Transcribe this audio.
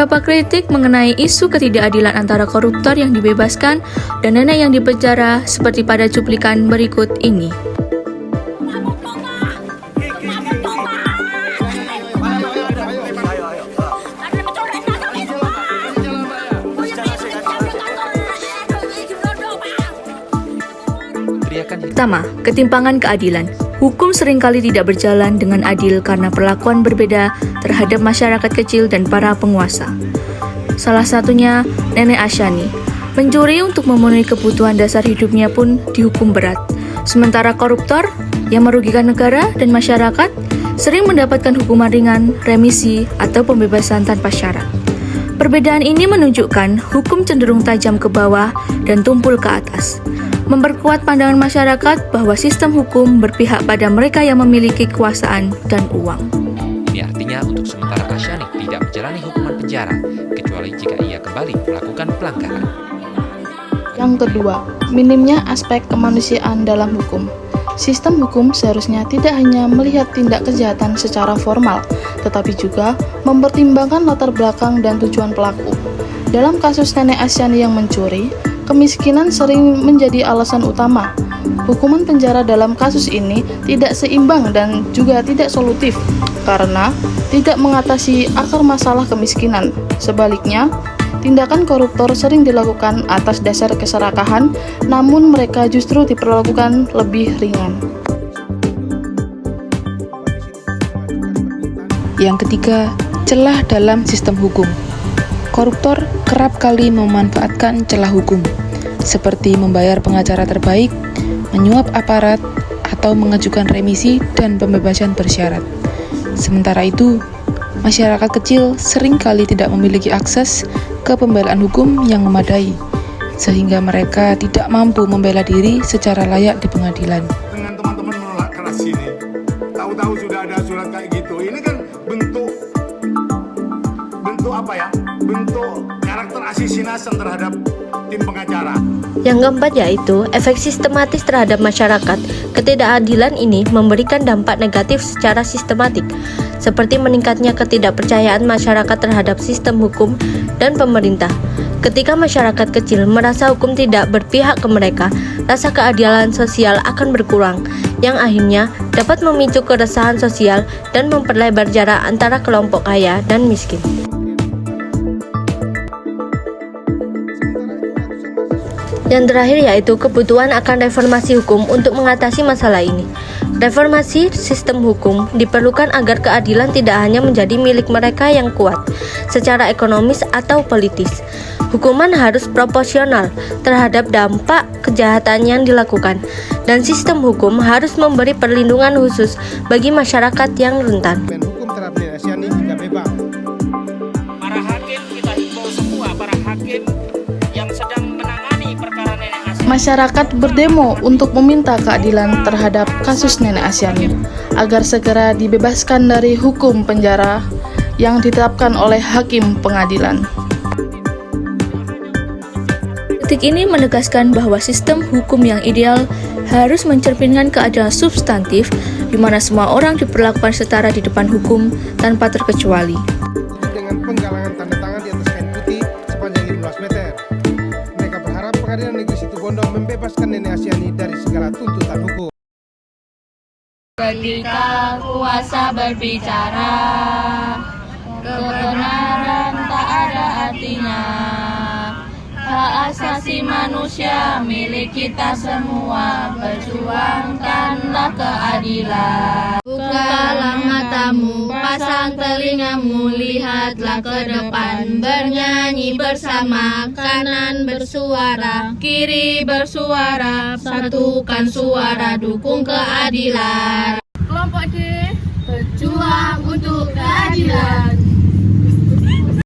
beberapa kritik mengenai isu ketidakadilan antara koruptor yang dibebaskan dan nenek yang dipenjara seperti pada cuplikan berikut ini. Pertama, ketimpangan keadilan. Hukum seringkali tidak berjalan dengan adil karena perlakuan berbeda terhadap masyarakat kecil dan para penguasa. Salah satunya Nenek Asyani. Pencuri untuk memenuhi kebutuhan dasar hidupnya pun dihukum berat. Sementara koruptor yang merugikan negara dan masyarakat sering mendapatkan hukuman ringan, remisi, atau pembebasan tanpa syarat. Perbedaan ini menunjukkan hukum cenderung tajam ke bawah dan tumpul ke atas, memperkuat pandangan masyarakat bahwa sistem hukum berpihak pada mereka yang memiliki kekuasaan dan uang. Ini artinya untuk sementara Asyani tidak menjalani hukuman penjara, kecuali jika ia kembali melakukan pelanggaran. Yang kedua, minimnya aspek kemanusiaan dalam hukum. Sistem hukum seharusnya tidak hanya melihat tindak kejahatan secara formal, tetapi juga mempertimbangkan latar belakang dan tujuan pelaku. Dalam kasus Nenek Asyani yang mencuri, kemiskinan sering menjadi alasan utama. Hukuman penjara dalam kasus ini tidak seimbang dan juga tidak solutif karena tidak mengatasi akar masalah kemiskinan. Sebaliknya, tindakan koruptor sering dilakukan atas dasar keserakahan, namun mereka justru diperlakukan lebih ringan. Yang ketiga, celah dalam sistem hukum. Koruptor kerap kali memanfaatkan celah hukum, seperti membayar pengacara terbaik, menyuap aparat, atau mengajukan remisi dan pembebasan bersyarat. Sementara itu, masyarakat kecil seringkali tidak memiliki akses ke pembelaan hukum yang memadai, sehingga mereka tidak mampu membela diri secara layak di pengadilan. Dengan teman-teman menolak keras ini, tahu-tahu sudah ada surat kayak gitu. Ini kan bentuk apa ya? Bentuk karakter asesinasan terhadap tim pengacara. Yang keempat yaitu efek sistematis terhadap masyarakat. Ketidakadilan ini memberikan dampak negatif secara sistematik, seperti meningkatnya ketidakpercayaan masyarakat terhadap sistem hukum dan pemerintah. Ketika masyarakat kecil merasa hukum tidak berpihak ke mereka, rasa keadilan sosial akan berkurang, yang akhirnya dapat memicu keresahan sosial dan memperlebar jarak antara kelompok kaya dan miskin. Yang terakhir yaitu kebutuhan akan reformasi hukum untuk mengatasi masalah ini. Reformasi sistem hukum diperlukan agar keadilan tidak hanya menjadi milik mereka yang kuat secara ekonomis atau politis. Hukuman harus proporsional terhadap dampak kejahatan yang dilakukan, dan sistem hukum harus memberi perlindungan khusus bagi masyarakat yang rentan. Hukum terhadap Nenek Asyani tidak bebas. Para hakim, kita himbau semua para hakim yang sedang menangani perkara Nenek Asyani. Masyarakat berdemo untuk meminta keadilan terhadap kasus Nenek Asyani agar segera dibebaskan dari hukum penjara yang ditetapkan oleh hakim pengadilan. Kritik ini menegaskan bahwa sistem hukum yang ideal harus mencerminkan keadilan substantif di mana semua orang diperlakukan setara di depan hukum tanpa terkecuali. Dengan penggalangan tanda tangan di atas kain putih sepanjang 15 meter. Mereka berharap Pengadilan Negeri Situbondo membebaskan Nenek Asyani dari segala tuntutan hukum. Ketika kuasa berbicara, kebenaran tak ada artinya. Hak asasi manusia milik kita semua, perjuangkanlah keadilan. Bukalah matamu, pasang telingamu, lihatlah ke depan, bernyanyi bersama, kanan bersuara, kiri bersuara, satukan suara, dukung keadilan. Kelompok D, berjuang untuk keadilan.